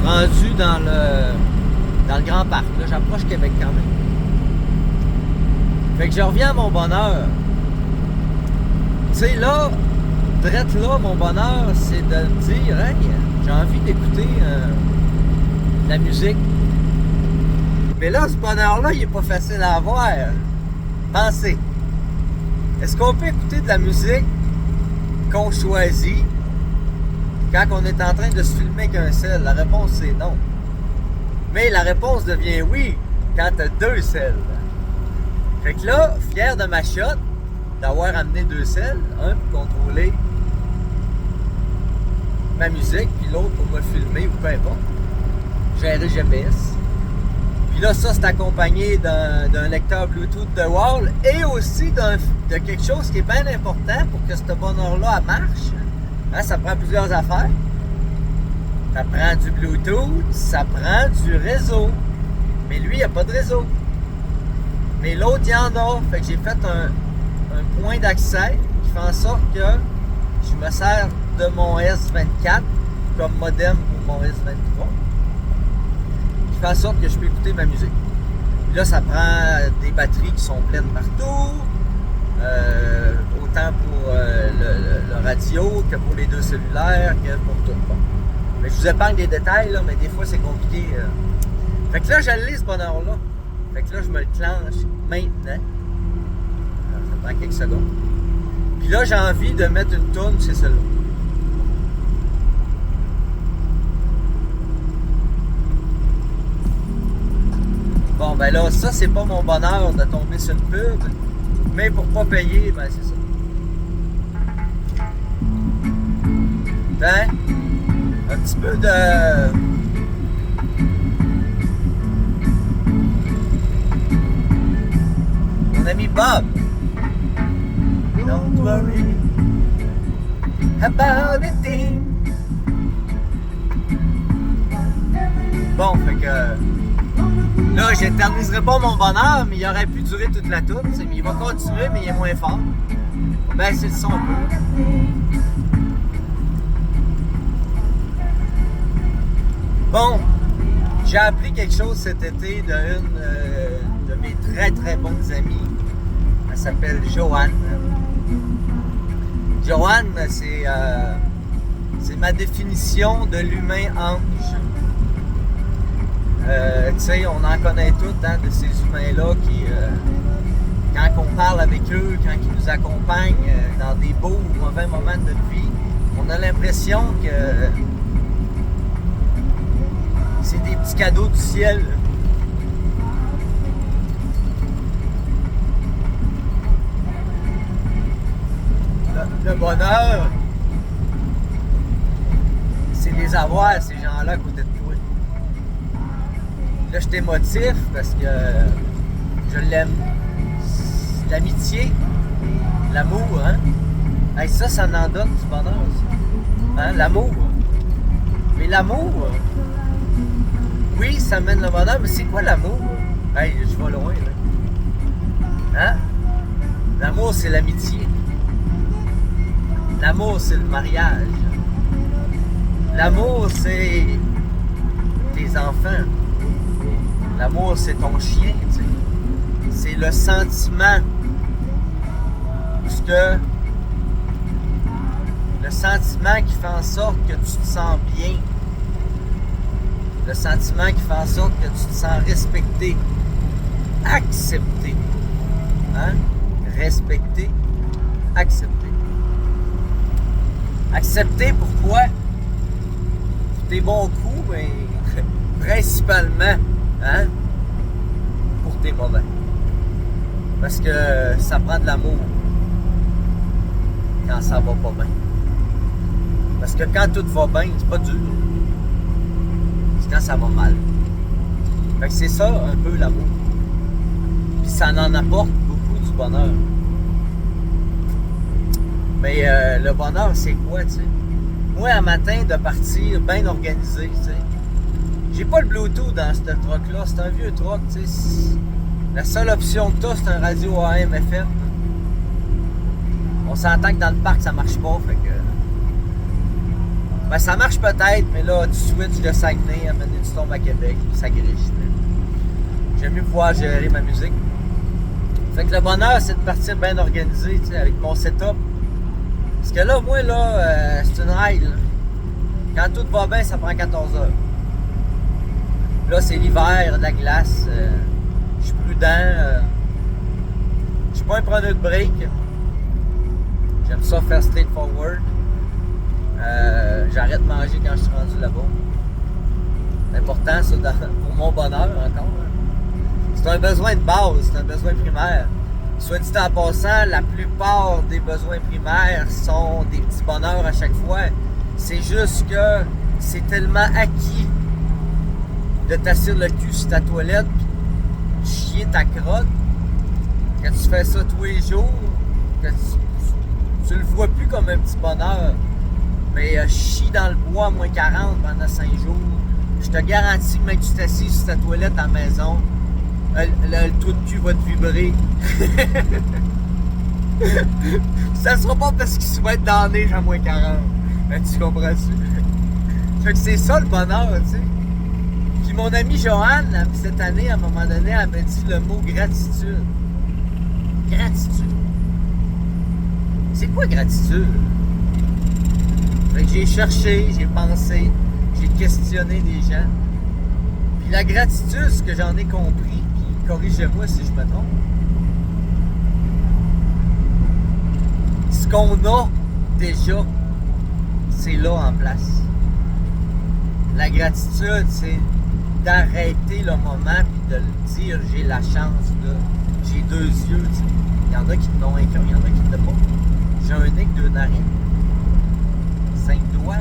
rendu dans le Grand Parc. Là, j'approche Québec quand même. Fait que je reviens à mon bonheur. Tu sais, là, drette là, mon bonheur, c'est de dire, hey, j'ai envie d'écouter de la musique. Mais là, ce bonheur-là, il est pas facile à avoir. Pensez. Est-ce qu'on peut écouter de la musique qu'on choisit quand on est en train de se filmer avec un sel? La réponse, c'est non. Mais la réponse devient oui quand tu as 2 selles. Fait que là, fier de ma shot, d'avoir amené 2 selles, un pour contrôler ma musique, puis l'autre pour me filmer ou peu importe, gérer GPS. Puis là, ça, c'est accompagné d'un lecteur Bluetooth de Wall et aussi de quelque chose qui est bien important pour que ce bonheur-là marche. Hein, ça prend plusieurs affaires. Ça prend du Bluetooth, ça prend du réseau. Mais lui, il n'y a pas de réseau. Mais l'autre, il y en a. Fait que j'ai fait un point d'accès qui fait en sorte que je me sers de mon S24 comme modem pour mon S23. Qui fait en sorte que je peux écouter ma musique. Puis là, ça prend des batteries qui sont pleines partout. Autant pour le radio que pour les 2 cellulaires, que pour tout. Bon. Mais je vous épargne des détails, là, mais des fois, c'est compliqué. Fait que là, je lis ce bonheur-là. Fait que là, je me le clenche maintenant. Alors, ça prend quelques secondes. Puis là, j'ai envie de mettre une toune, c'est celle-là. Bon, ben là, ça, c'est pas mon bonheur de tomber sur une pub. Mais pour pas payer, ben c'est ça. Hein? Un petit peu de... Mon ami Bob. Don't worry about a thing. Bon, fait que... Là, j'éterniserai pas mon bonheur, mais il aurait pu durer toute la toune. Il va continuer, mais il est moins fort. Ben, c'est le son un peu. Bon, j'ai appris quelque chose cet été d'une de mes très très bonnes amies. Elle s'appelle Joanne. Joanne, c'est ma définition de l'humain ange. Tu sais, on en connaît tous, hein, de ces humains-là qui, quand on parle avec eux, quand ils nous accompagnent dans des beaux ou mauvais moments de notre vie, on a l'impression que c'est des petits cadeaux du ciel. Le bonheur, c'est les avoir, ces gens-là à côté de toi. Là, je t'émotif parce que je l'aime. L'amitié, l'amour, hein? Hey, ça en donne du bonheur, ça. Hein? L'amour. Mais l'amour, oui, ça mène le bonheur, mais c'est quoi l'amour? Hey, je vais loin, là. Hein? L'amour, c'est l'amitié. L'amour, c'est le mariage. L'amour, c'est tes enfants. L'amour, c'est ton chien, tu sais. C'est le sentiment. Parce que le sentiment qui fait en sorte que tu te sens bien. Le sentiment qui fait en sorte que tu te sens respecté. Accepté. Hein? Respecté. Accepté. Accepter pourquoi? Pour tes bons coups, mais principalement, hein? Pour tes mauvais. Parce que ça prend de l'amour quand ça va pas bien. Parce que quand tout va bien, c'est pas dur. C'est quand ça va mal. Fait que c'est ça un peu l'amour. Puis ça en apporte beaucoup du bonheur. Mais le bonheur, c'est quoi, tu sais? Moi, un matin, de partir bien organisé, tu sais. J'ai pas le Bluetooth dans ce truck-là. C'est un vieux truck, tu sais. La seule option que t'as, c'est un radio AM/FM. On s'entend que dans le parc, ça marche pas, fait que... Ben, ça marche peut-être, mais là, tu switches de Saguenay, à un moment donné, tu tombes à Québec, puis ça griche. J'aime mieux pouvoir gérer ma musique. Fait que le bonheur, c'est de partir bien organisé, tu sais, avec mon setup. Parce que là, moi, là, c'est une règle. Quand tout va bien, ça prend 14 heures. Là, c'est l'hiver, il y a de la glace. Je suis prudent. Je suis pas un preneur de break. J'aime ça faire straightforward. J'arrête de manger quand je suis rendu là-bas. C'est important, ça, pour mon bonheur, encore. C'est un besoin de base, c'est un besoin primaire. Soit dit en passant, la plupart des besoins primaires sont des petits bonheurs à chaque fois. C'est juste que c'est tellement acquis de t'asseoir le cul sur ta toilette et chier ta crotte que tu fais ça tous les jours, que tu le vois plus comme un petit bonheur. Mais chie dans le bois à moins 40 pendant 5 jours, je te garantis que même que tu t'assis sur ta toilette à la maison, le trou de cul va te vibrer. Ça sera pas parce qu'il se va être dans la neige à moins 40. Ben, tu comprends-tu? Fait que c'est ça le bonheur, tu sais. Puis mon amie Joanne, cette année, à un moment donné, elle m'a dit le mot gratitude. Gratitude. C'est quoi gratitude? Fait que j'ai cherché, j'ai pensé, j'ai questionné des gens. Puis la gratitude, ce que j'en ai compris, puis corrigez-moi si je me trompe, ce qu'on a déjà, c'est là en place. La gratitude, c'est d'arrêter le moment puis de le dire, j'ai la chance de... J'ai 2 yeux, tu sais. Il y en a qui n'ont un cœur, il y en a qui ne l'ont pas. J'ai un nez, 2 narines. 5 doigts.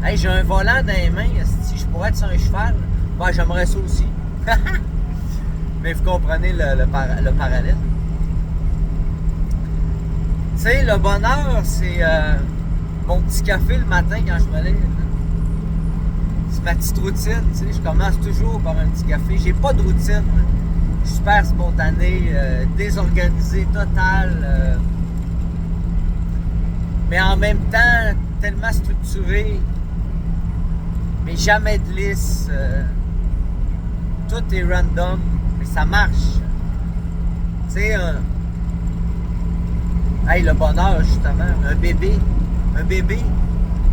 Hey, j'ai un volant dans les mains, si je pourrais être sur un cheval, ben, j'aimerais ça aussi. Mais vous comprenez le parallèle. Tu sais, le bonheur, c'est mon petit café le matin quand je me lève. C'est ma petite routine, tu sais. Je commence toujours par un petit café. J'ai pas de routine. Je suis super spontané, désorganisé, total. Mais en même temps, tellement structuré. Mais jamais de lisse. Tout est random. Mais ça marche. Tu sais, hey, le bonheur, justement. Un bébé. Un bébé.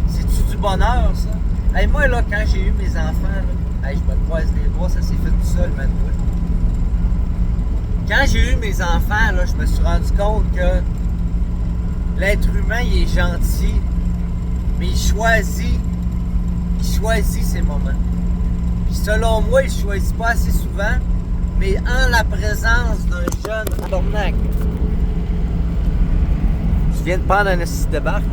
C'est-tu du bonheur, ça? Hey, moi, là, quand j'ai eu mes enfants, là, hey, je me croise les doigts, ça s'est fait tout seul, maintenant. Quand j'ai eu mes enfants, là, je me suis rendu compte que l'être humain, il est gentil, mais il choisit ses moments. Puis selon moi, il ne choisit pas assez souvent, mais en la présence d'un jeune tabarnak. Tu viens de prendre un assis de barque?